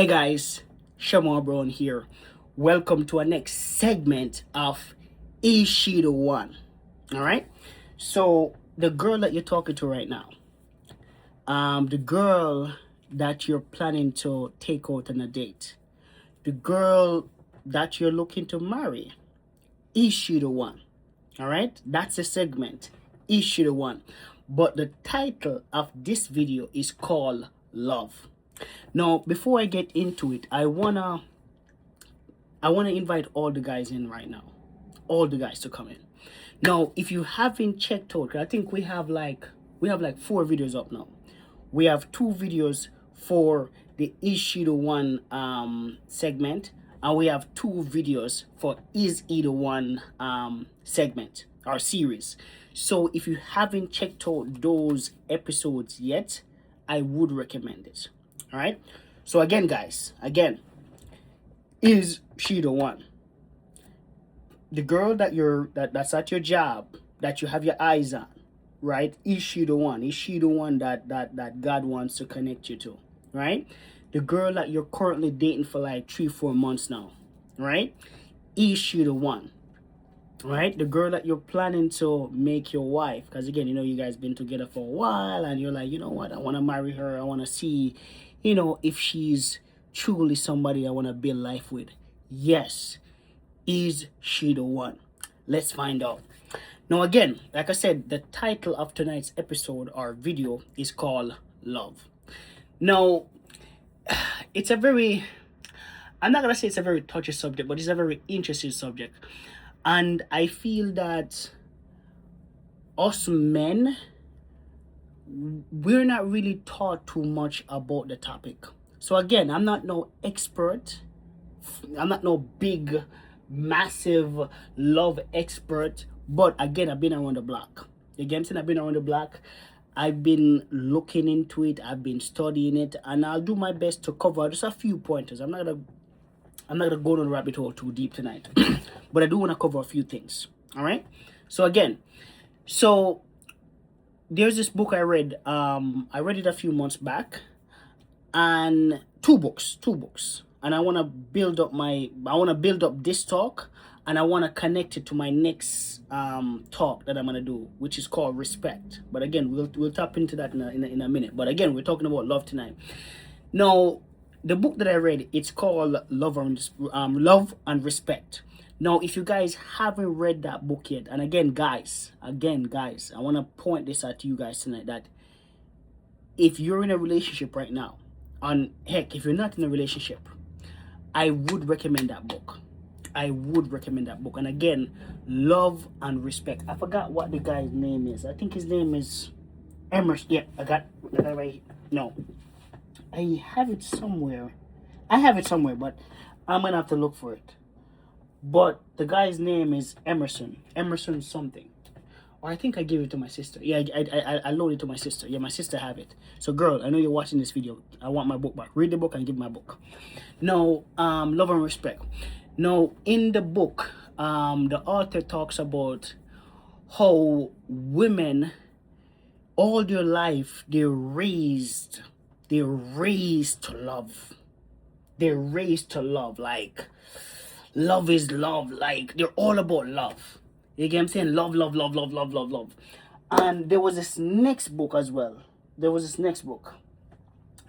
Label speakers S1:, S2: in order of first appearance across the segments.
S1: Hey guys, Shamar Brown here. Welcome to our next segment of Is She the One? Alright? So the girl that you're talking to right now, the girl that you're planning to take out on a date, the girl that you're looking to marry, is she the one? Alright? That's a segment. Is she the one? But the title of this video is called Love. Now, before I get into it, I wanna invite all the guys in right now. All the guys to come in. Now, if you haven't checked out, I think we have like 4 videos up now. We have 2 videos for the Is She the One segment, and we have 2 videos for Is He the One segment or series. So if you haven't checked out those episodes yet, I would recommend it. All right. So again, guys, is she the one? The girl that's at your job that you have your eyes on, right? Is she the one? Is she the one that God wants to connect you to, right? The girl that you're currently dating for like 3-4 months now, right? Is she the one? Right? The girl that you're planning to make your wife, because again, you guys been together for a while, and you're like, you know what, I want to marry her. I want to see, if she's truly somebody I want to build life with. Yes, is she the one? Let's find out. Now, again, like I said, the title of tonight's episode or video is called Love. Now, it's a very, I'm not gonna say it's a very touchy subject, but it's a very interesting subject. And I feel that us men, we're not really taught too much about the topic. So again, I'm not no expert. I'm not no big, massive love expert. But again, I've been around the block. Again, since I've been around the block, I've been looking into it. I've been studying it, and I'll do my best to cover just a few pointers. I'm not gonna go down the rabbit hole too deep tonight, but I do want to cover a few things. All right. So again, so there's this book I read. I read it a few months back, and two books, and I want to build up this talk, and I want to connect it to my next talk that I'm gonna do, which is called Respect. But again, we'll tap into that in a minute. But again, we're talking about love tonight. Now, the book that I read, it's called Love and Respect. Now, if you guys haven't read that book yet, and again, guys, I want to point this out to you guys tonight that if you're in a relationship right now, and heck, if you're not in a relationship, I would recommend that book. And again, Love and Respect. I forgot what the guy's name is. I think his name is Emerson. Yeah, I got that right here. No, I have it somewhere. But I'm gonna have to look for it. But the guy's name is Emerson. Emerson something. Or I think I gave it to my sister. Yeah, I loaned it to my sister. Yeah, my sister have it. So girl, I know you're watching this video. I want my book back. Read the book and give my book. Now, Love and Respect. Now, in the book, the author talks about how women all their life they're raised to love. They're raised to love. Like, love is love. Like, they're all about love. You get what I'm saying? Love, love, love, love, love, love, love. And there was this next book as well.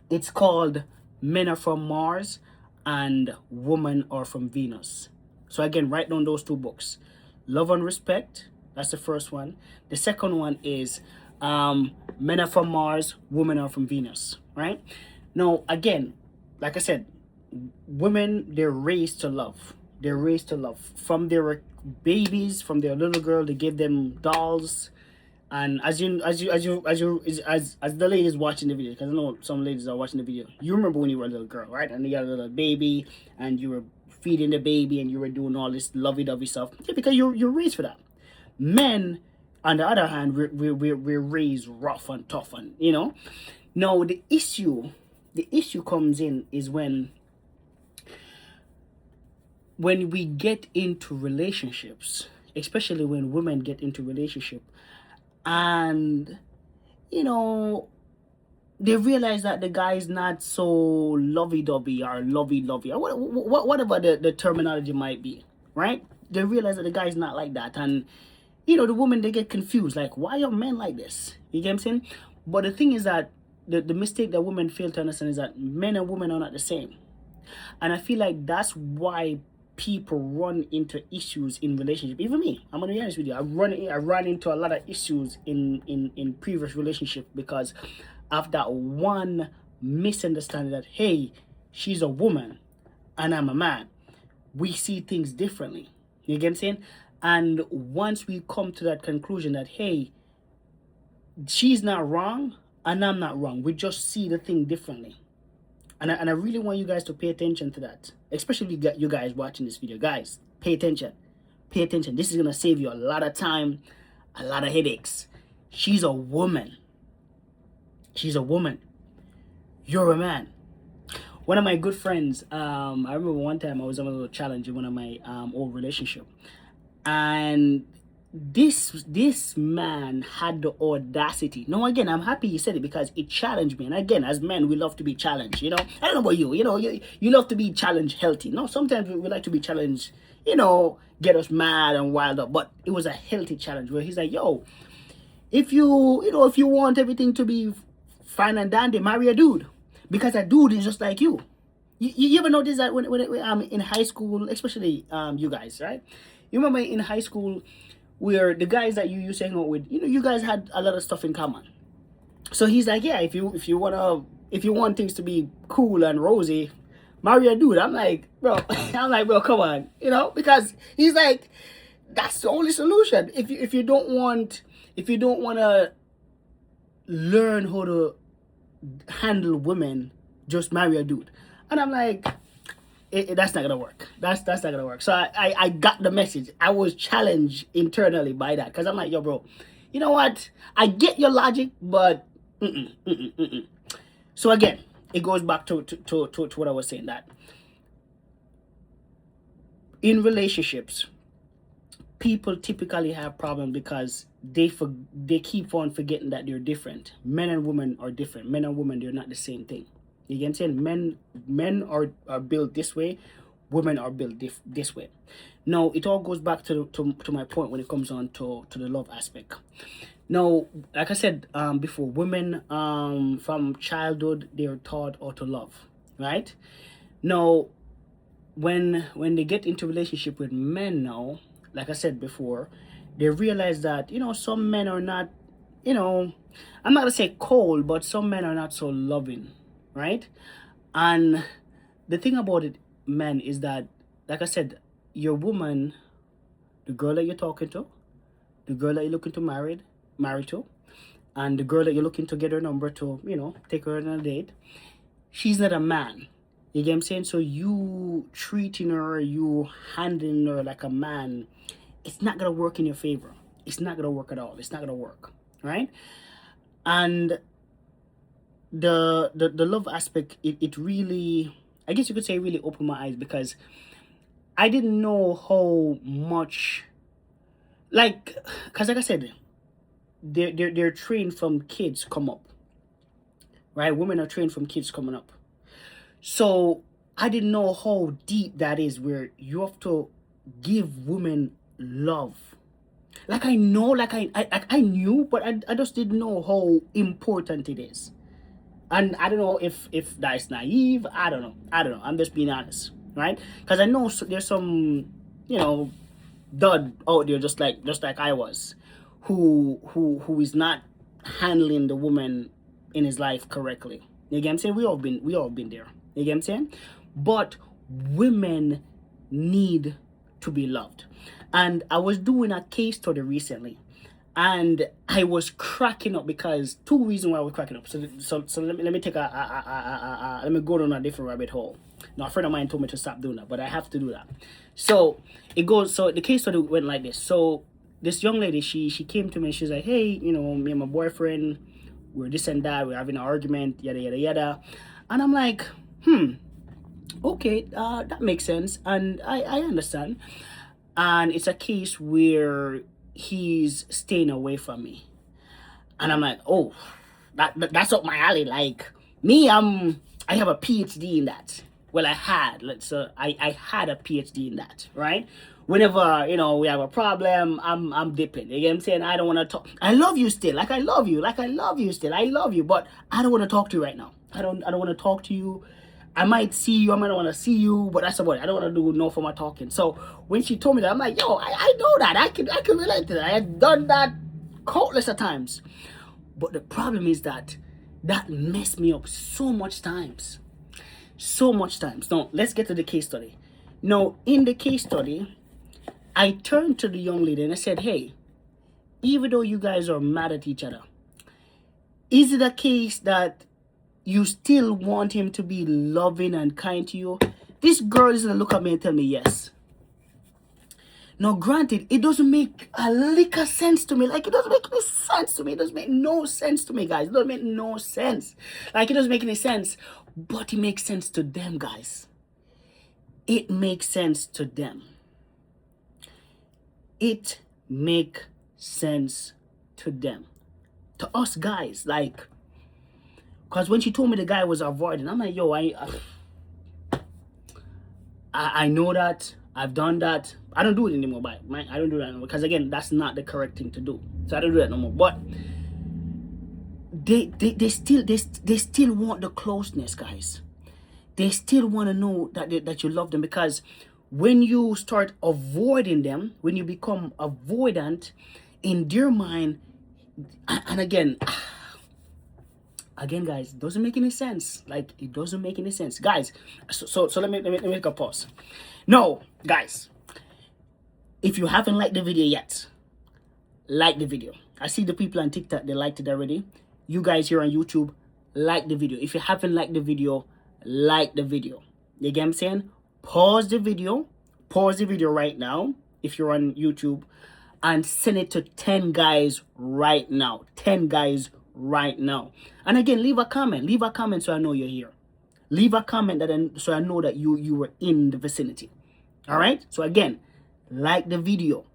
S1: It's called Men Are From Mars and Women Are From Venus. So again, write down those 2 books. Love and Respect. That's the first one. The second one is Men Are From Mars, Women Are From Venus. Right? Now, again, like I said, women, they're raised to love. From their babies, from their little girl. They give them dolls, and as the ladies watching the video, because I know some ladies are watching the video, you remember when you were a little girl, right? And you got a little baby, and you were feeding the baby, and you were doing all this lovey-dovey stuff. Yeah, because you're raised for that. Men, on the other hand, we're raised rough and tough, and Now the issue comes in is when we get into relationships, especially when women get into relationship, and they realize that the guy is not so lovey-dovey or lovey-lovey or whatever the terminology might be, right? They realize that the guy is not like that. And, the women, they get confused. Like, why are men like this? You get what I'm saying? But the thing is that the mistake that women fail to understand is that men and women are not the same. And I feel like that's why people run into issues in relationship. Even me, I'm gonna be honest with you. I run into a lot of issues in previous relationship because of that one misunderstanding that, hey, she's a woman and I'm a man. We see things differently. You get what I'm saying? And once we come to that conclusion that, hey, she's not wrong and I'm not wrong, we just see the thing differently. And I really want you guys to pay attention to that, especially you guys watching this video. Guys, pay attention. Pay attention. This is going to save you a lot of time, a lot of headaches. She's a woman. She's a woman. You're a man. One of my good friends, I remember one time I was on a little challenge in one of my old relationship. And this man had the audacity. Now again, I'm happy he said it because it challenged me. And again, as men, we love to be challenged. I don't know about you. You love to be challenged healthy. No, sometimes we like to be challenged. Get us mad and wild up. But it was a healthy challenge where he's like, yo, if you want everything to be fine and dandy, marry a dude, because a dude is just like you. You ever notice that when in high school, especially you guys, right? You remember in high school, where the guys that you used to hang out with, you guys had a lot of stuff in common. So he's like, yeah, if you want things to be cool and rosy, marry a dude. I'm like, bro, come on, because he's like, that's the only solution. If you don't want to learn how to handle women, just marry a dude. And I'm like, that's not gonna work. That's not gonna work. So I got the message. I was challenged internally by that because I'm like, yo, bro, you know what? I get your logic, but So again, it goes back to what I was saying, that in relationships, people typically have problems because they keep on forgetting that they're different. Men and women are different. Men and women, they're not the same thing. You get what I'm saying? Men are built this way, women are built this way. Now, it all goes back to my point when it comes on to the love aspect. Now, like I said before, women from childhood, they're taught how to love, right? Now, when they get into relationship with men now, like I said before, they realize that, some men are not, I'm not gonna say cold, but some men are not so loving, right? And the thing about it, men, is that, like I said, your woman, the girl that you're talking to, the girl that you're looking to marry to, and the girl that you're looking to get her number to, take her on a date, she's not a man. You get what I'm saying? So you treating her, you handling her like a man, it's not gonna work in your favor. It's not gonna work at all. It's not gonna work, right? And the love aspect, it really, I guess you could say, really opened my eyes, because I didn't know how much, because like I said, they're trained from kids come up, right? Women are trained from kids coming up. So I didn't know how deep that is, where you have to give women love. Like I know, like I knew, but I just didn't know how important it is. And I don't know if that's naive. I don't know. I'm just being honest, right? Because I know there's some, dud out there just like I was, who is not handling the woman in his life correctly. You get what I'm saying? We all been there. You get what I'm saying? But women need to be loved. And I was doing a case study recently, and I was cracking up because two reasons why I was cracking up. So let me take let me go down a different rabbit hole. Now, a friend of mine told me to stop doing that, but I have to do that. So the case study went like this. So this young lady, she came to me and she's like, hey, me and my boyfriend, we're this and that, we're having an argument, yada yada yada. And I'm like, okay, that makes sense, and I understand. And it's a case where he's staying away from me, and I'm like, oh, That's up my alley. Like me, I have a PhD in that. Well, I had a PhD in that, right? Whenever we have a problem, I'm dipping. You get what I'm saying? I don't want to talk. I love you still, like I love you, still. I love you, but I don't want to talk to you right now. I don't want to talk to you. I might see you, I might not want to see you, but that's about it. I don't want to do no formal talking. So when she told me that, I'm like, yo, I know that. I can relate to that. I had done that countless of times. But the problem is that messed me up so much times. So much times. Now, let's get to the case study. Now, in the case study, I turned to the young lady and I said, hey, even though you guys are mad at each other, is it a case that you still want him to be loving and kind to you? This girl is gonna look at me and tell me yes. Now, granted, it doesn't make a lick of sense to me. Like, it doesn't make any sense to me. It doesn't make no sense to me, guys. It doesn't make no sense. Like, it doesn't make any sense. But it makes sense to them, guys. It makes sense to them. It makes sense to them. To us, guys, like, because when she told me the guy was avoiding, I'm like, yo, I know that. I've done that. I don't do it anymore, but I don't do that anymore. Because again, that's not the correct thing to do. So I don't do that no more. But they still want the closeness, guys. They still want to know that you love them, because when you start avoiding them, when you become avoidant in their mind, and again, guys, it doesn't make any sense. Like, it doesn't make any sense, guys. So let me make a pause. No, guys, if you haven't liked the video yet, like the video. I see the people on TikTok, they liked it already. You guys here on YouTube, like the video. If you haven't liked the video, like the video. You get what I'm saying? Pause the video right now if you're on YouTube, and send it to 10 guys right now. 10 guys right now. And again, leave a comment so I know you're here. Leave a comment so I know that you were in the vicinity. All right? So again, like the video.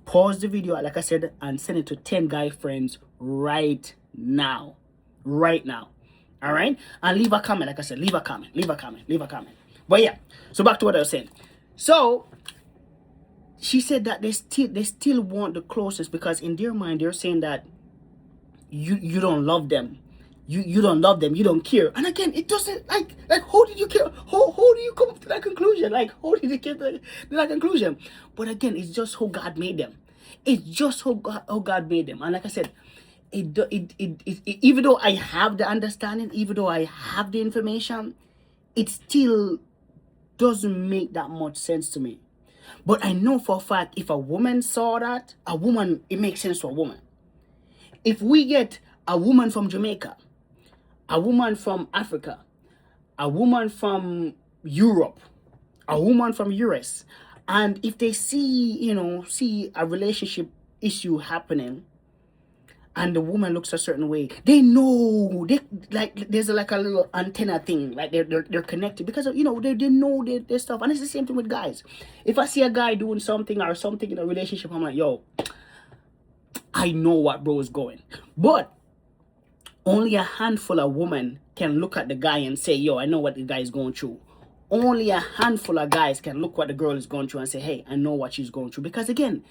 S1: Pause the video, like I said, and send it to 10 guy friends right now. All right? And leave a comment, like I said, leave a comment. But yeah, so back to what I was saying. So she said that they still want the closest, because in their mind they're saying that you don't love them. You don't love them, you don't care. And again, it doesn't, like how did you care? How do you come to that conclusion? Like, how did you get to that conclusion? But again, it's just how God made them. It's just how God made them. And like I said, even though I have the understanding, even though I have the information, it still doesn't make that much sense to me. But I know for a fact, if a woman saw that, it makes sense to a woman. If we get a woman from Jamaica, a woman from Africa, a woman from Europe, a woman from US, and if they see a relationship issue happening, and the woman looks a certain way, they know, there's like a little antenna thing, like they're connected, because they know their stuff. And it's the same thing with guys. If I see a guy doing something in a relationship, I'm like, yo, I know what bro is going. But only a handful of women can look at the guy and say, yo, I know what the guy is going through. Only a handful of guys can look what the girl is going through and say, hey, I know what she's going through. Because again,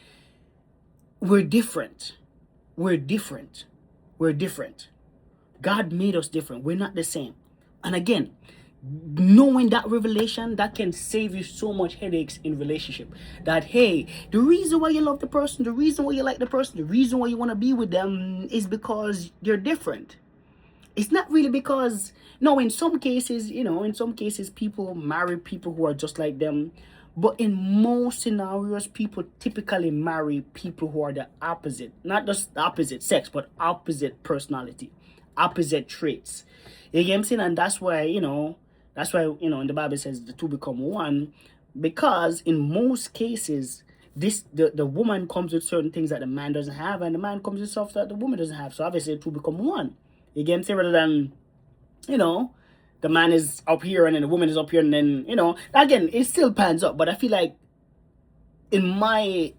S1: we're different. God made us different. We're not the same. And again, knowing that revelation, that can save you so much headaches in relationship. That, hey, the reason why you love the person, the reason why you like the person, the reason why you want to be with them is because you're different. It's not really because, no, in some cases, people marry people who are just like them. But in most scenarios, people typically marry people who are the opposite. Not just the opposite sex, but opposite personality, opposite traits. You get what I'm saying? And that's why, in the Bible it says the two become one. Because in most cases, the woman comes with certain things that the man doesn't have, and the man comes with stuff that the woman doesn't have. So obviously the two become one. You get what I'm saying? Rather than, the man is up here and then the woman is up here, and then, again, it still pans up. But I feel like, in my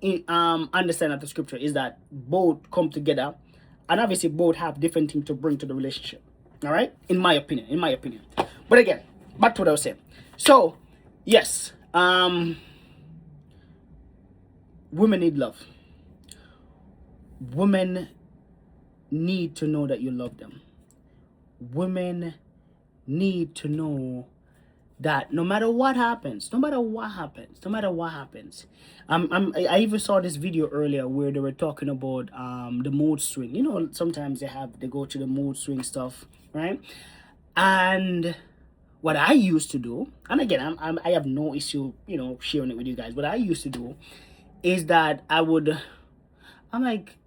S1: understanding of the scripture, is that both come together and obviously both have different things to bring to the relationship. All right, in my opinion. But again, back to what I was saying. So yes, women need love. Women need to know that you love them. Women need to know that no matter what happens, I even saw this video earlier where they were talking about the mood swing. You know, sometimes they go to the mood swing stuff, right? And what I used to do, and again, I have no issue, you know, sharing it with you guys. What I used to do is that I'm like,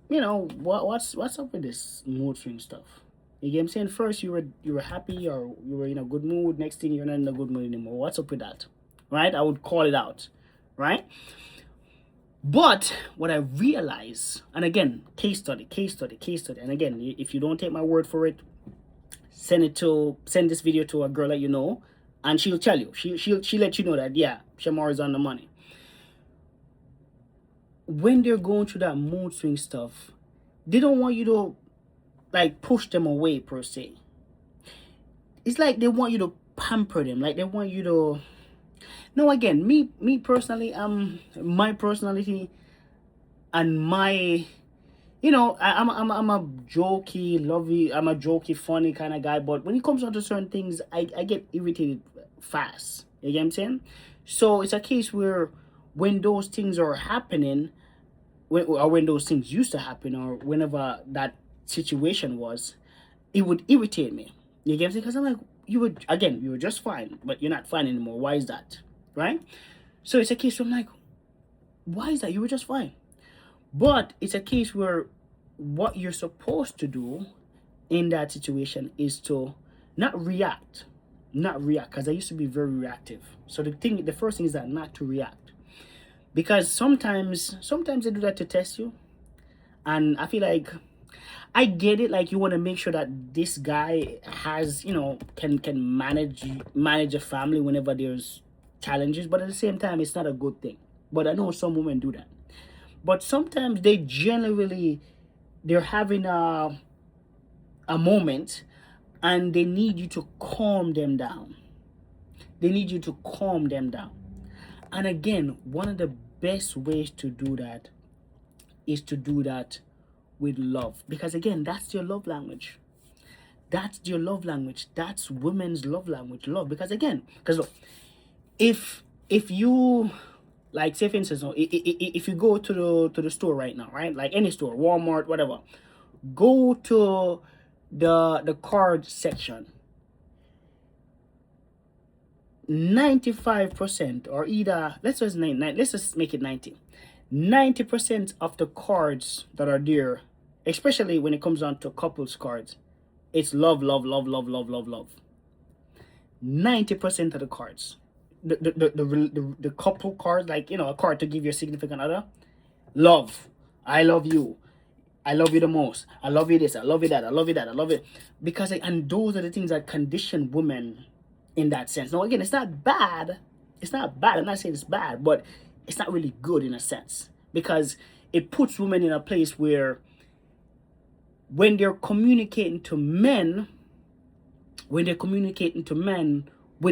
S1: you know, what's up with this mood swing stuff? You get what I'm saying? First you were happy or you were in a good mood. Next thing you're not in a good mood anymore. What's up with that? Right? I would call it out. Right? But what I realize, and again, case study. And again, if you don't take my word for it, send this video to a girl that you know, and she'll tell you. She'll let you know that yeah, Shamar is on the money. When they're going through that mood swing stuff, they don't want you to like push them away per se. It's like they want you to pamper them, like they want you to. No, again, me personally, my personality and my, you know, I'm a jokey, lovey, I'm a jokey, funny kind of guy. But when it comes down to certain things, I get irritated fast. You get what I'm saying? So it's a case where when those things are happening, when those things used to happen, or whenever that situation was, it would irritate me. You get what I'm saying? Because I'm like, you were just fine, but you're not fine anymore. Why is that? Right? So it's a case where I'm like, why is that? You were just fine. But it's a case where what you're supposed to do in that situation is to not react. Because I used to be very reactive. So the first thing is that not to react. Because sometimes they do that to test you. And I feel like I get it, like you want to make sure that this guy has, you know, can manage a family whenever there's challenges, but at the same time it's not a good thing. But I know some women do that. But sometimes they're having a moment and they need you to calm them down. And again, one of the best ways to do that is to do that with love, because again, that's your love language. That's women's love language, love. Because again, look, if you, like, say for instance, if you go to the store right now, right, like any store, Walmart, whatever, go to the card section. 95%, or either let's just make it 90% of the cards that are there, especially when it comes down to couples cards, it's love. 90% of the cards, the couple cards, like, you know, a card to give your significant other, love. I love you. I love you the most. I love you this. I love you that. I love you that. I love it. Because, and those are the things that condition women in that sense. Now, again, it's not bad. I'm not saying it's bad, but it's not really good in a sense, because it puts women in a place where when they're communicating to men with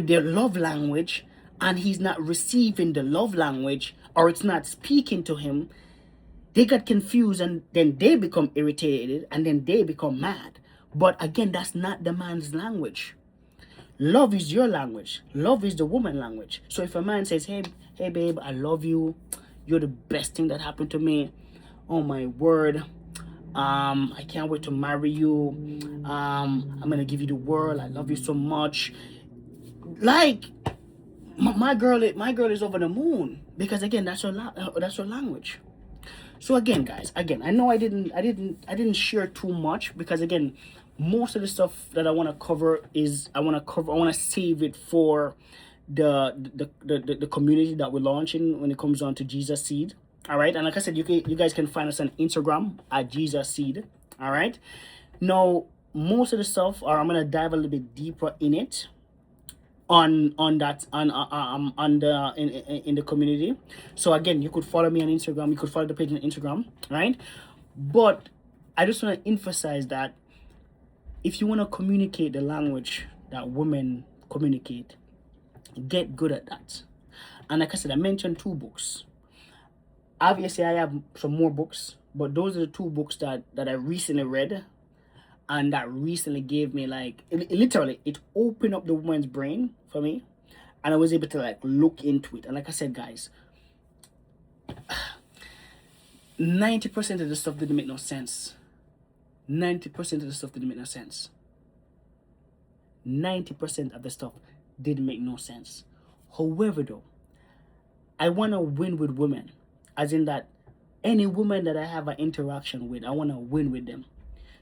S1: their love language, and he's not receiving the love language, or it's not speaking to him, they get confused, and then they become irritated, and then they become mad. But again, that's not the man's language. Love is your language. Love is the woman language. So if a man says, hey babe, I love you, you're the best thing that happened to me, oh my word, I can't wait to marry you, I'm gonna give you the world, I love you so much, like, my girl is over the moon, because again, that's her language. So again, guys, I know I didn't share too much, because again, most of the stuff that I want to cover I want to save it for the community that we're launching when it comes on to Jesus Seed. All right, and like I said, you guys can find us on Instagram at Jesus Seed. All right, now most of the stuff, or I'm gonna dive a little bit deeper in it, in the community. So again, you could follow me on Instagram, you could follow the page on Instagram, right? But I just want to emphasize that if you want to communicate the language that women communicate, get good at that. And like I said, I mentioned 2 books. Obviously, I have some more books, but those are the 2 books that I recently read, and that recently gave me like literally it opened up the woman's brain for me, and I was able to like look into it. And like I said, guys, 90% of the stuff didn't make no sense. 90% of the stuff didn't make no sense. 90% of the stuff didn't make no sense. However, though, I want to win with women, as in that any woman that I have an interaction with, I want to win with them.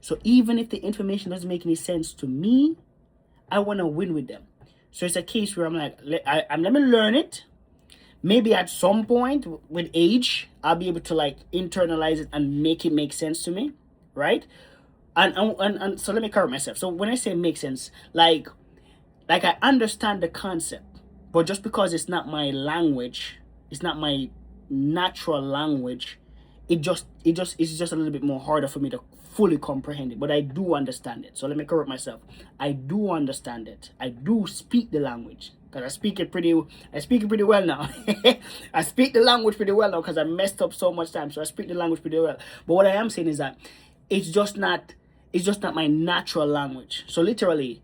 S1: So even if the information doesn't make any sense to me, I want to win with them. So it's a case where I'm like, let me learn it. Maybe at some point with age, I'll be able to like internalize it and make it make sense to me, right? And so let me correct myself. So when I say make sense, like I understand the concept, but just because it's not my language, it's not my natural language, it's just a little bit more harder for me to fully comprehend it. But I do understand it. So let me correct myself. I do understand it. I do speak the language. Because I speak it pretty well now. I speak the language pretty well now because I messed up so much time. So I speak the language pretty well. But what I am saying is that it's just not my natural language. So literally,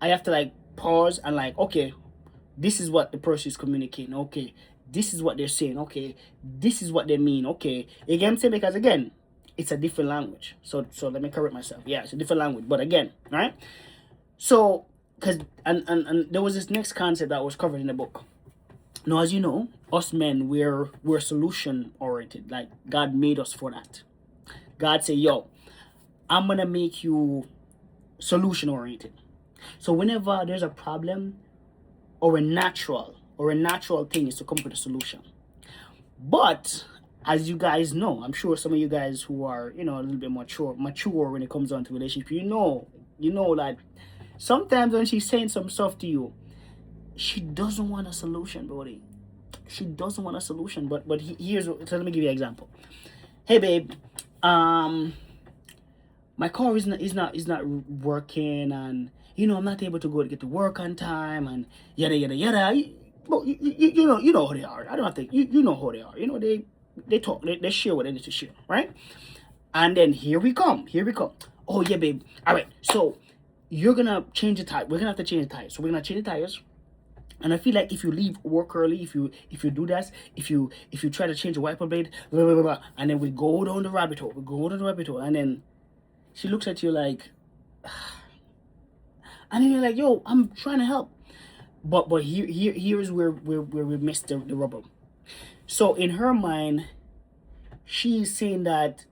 S1: I have to like pause and like, okay, this is what the person is communicating. Okay, this is what they're saying. Okay, this is what they mean. Okay, you get what I'm saying? Because again, it's a different language. So let me correct myself. Yeah, it's a different language. But again, right? So, because and there was this next concept that was covered in the book. Now, as you know, us men, we're solution oriented. Like God made us for that. God said, yo, I'm gonna make you solution oriented. So whenever there's a problem or a natural thing is to come up with a solution. But as you guys know, I'm sure some of you guys who are, a little bit mature when it comes down to relationship, you know that sometimes when she's saying some stuff to you, she doesn't want a solution, buddy. She doesn't want a solution. But so let me give you an example. Hey babe, my car is not working, and I'm not able to go to get to work on time, and yada yada yada. But you know who they are. I don't have to. You know who they are. They talk. They share what they need to share, right? And then here we come. Oh yeah, babe. All right. So you're gonna change the tire. We're gonna have to change the tires. So we're gonna change the tires. And I feel like if you leave work early, if you do that, if you try to change the wiper blade, blah, blah, blah, blah, and then we go down the rabbit hole. And then she looks at you like, and then you're like, yo, I'm trying to help. But here's where we missed the rubber. So in her mind, she's saying that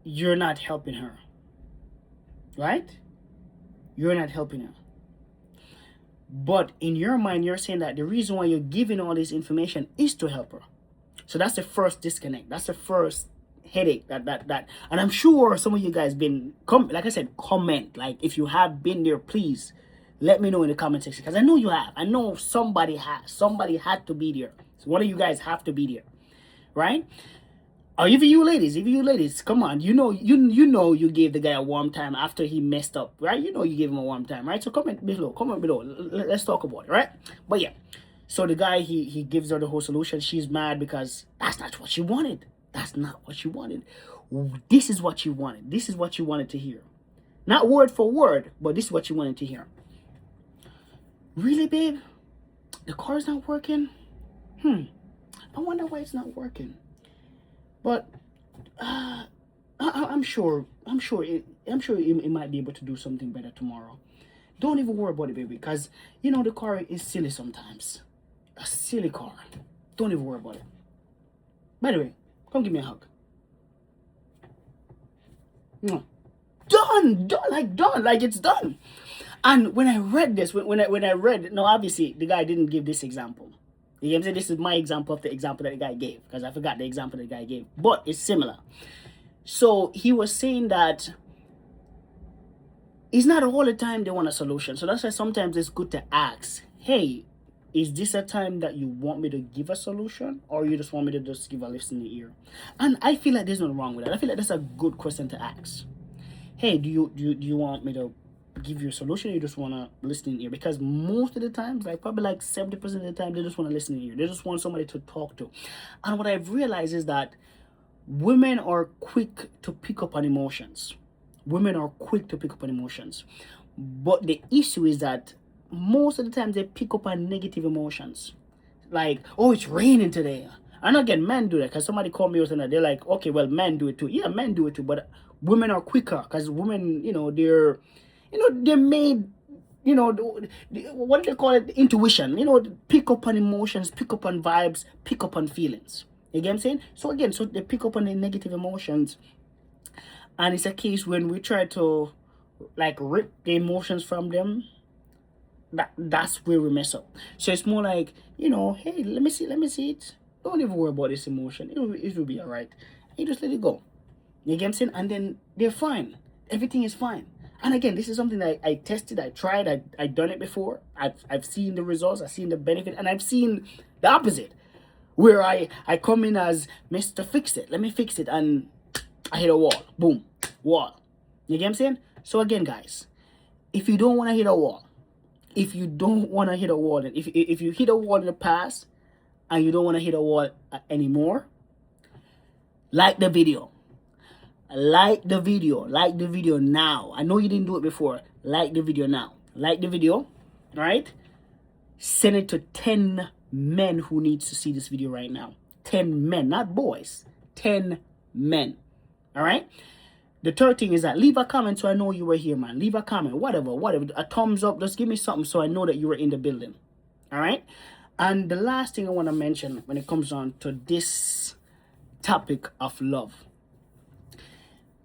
S1: you're not helping her. Right? You're not helping her. But in your mind, you're saying that the reason why you're giving all this information is to help her. So that's the first disconnect. That's the first headache that and I'm sure some of you guys like I said, comment. Like if you have been there, please let me know in the comment section, because I know you have. I know somebody had to be there. So one of you guys have to be there, right? Or even you ladies, come on. You know you gave the guy a warm time after he messed up, right? You gave him a warm time, right? So comment below. Let's talk about it, right? But yeah, so the guy, he gives her the whole solution. She's mad because that's not what she wanted. That's not what she wanted. This is what she wanted. This is what you wanted to hear. Not word for word, but this is what you wanted to hear. Really, babe? The car's not working? I wonder why it's not working. But I'm sure it might be able to do something better tomorrow. Don't even worry about it, baby, because the car is silly sometimes. A silly car. Don't even worry about it. By the way, come give me a hug. Done, like it's done. And when I read this, when I read, no, obviously the guy didn't give this example. You know what I'm saying? This is my example of the example that the guy gave, because I forgot the example that the guy gave, but it's similar. So he was saying that it's not all the time they want a solution. So that's why sometimes it's good to ask, hey, is this a time that you want me to give a solution, or you just want me to just give a listening ear? And I feel like there's nothing wrong with that. I feel like that's a good question to ask. Hey, do you want me to give you a solution, or you just want to listen ear? Because most of the times, like probably like 70% of the time, they just want to listen ear. They just want somebody to talk to. And what I've realized is that women are quick to pick up on emotions. Women are quick to pick up on emotions. But the issue is that most of the time they pick up on negative emotions. Like, oh, it's raining today. And again, men do that, because somebody called me and they're like, okay, well, men do it too. Yeah, men do it too, but women are quicker, because women, they're made, what do they call it? Intuition. Pick up on emotions, pick up on vibes, pick up on feelings. You get what I'm saying? So again, so they pick up on the negative emotions, and it's a case when we try to like rip the emotions from them, that's where we mess up. So it's more like, hey, let me see it. Don't even worry about this emotion. It will be all right. You just let it go. You get what I'm saying? And then they're fine. Everything is fine. And again, this is something that I tested, I tried, I done it before. I've seen the results, I've seen the benefit, and I've seen the opposite, where I come in as Mr. Fix It. Let me fix it, and I hit a wall. Boom, wall. You get what I'm saying? So again, guys, if you don't want to hit a wall, if you hit a wall in the past and you don't want to hit a wall anymore, like the video. Like the video now. I know you didn't do it before. Like the video now. Like the video, right? Send it to 10 men who needs to see this video right now. 10 men, not boys. 10 men. All right? The third thing is that leave a comment so I know you were here, man. Leave a comment, whatever. A thumbs up. Just give me something so I know that you were in the building. All right? And the last thing I want to mention when it comes on to this topic of love.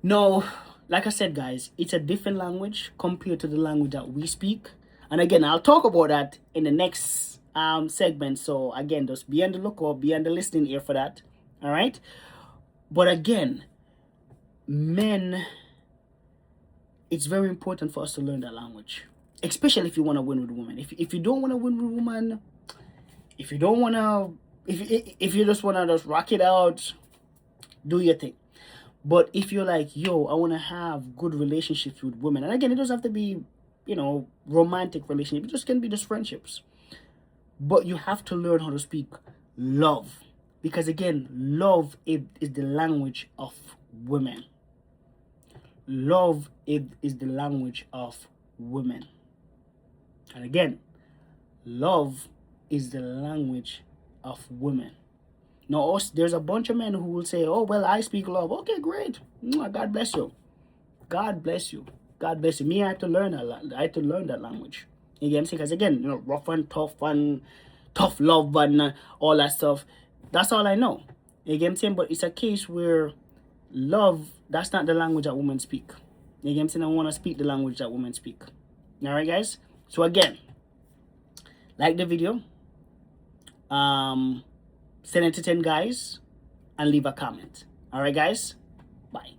S1: No, like I said, guys, it's a different language compared to the language that we speak. And again, I'll talk about that in the next segment. So again, just be on the lookout, be on the listening ear for that. All right? But again, men, it's very important for us to learn that language, especially if you want to win with women. If you don't want to win with women, if you don't want to, if you just want to just rock it out, do your thing. But if you're like, yo, I want to have good relationships with women, and again, it doesn't have to be, romantic relationship. It just can be just friendships. But you have to learn how to speak love, because again, love is the language of women. Love is the language of women. And again, love is the language of women. Now, there's a bunch of men who will say, oh, well, I speak love. Okay, great. God bless you. God bless you. God bless you. Me, I had to learn that language. You get what I'm saying? Because again, rough and tough love and all that stuff. That's all I know. You get what I'm saying? But it's a case where love, that's not the language that women speak. You get what I'm saying? I want to speak the language that women speak. All right, guys? So again, like the video. Send it to 10 guys and leave a comment. All right, guys? Bye.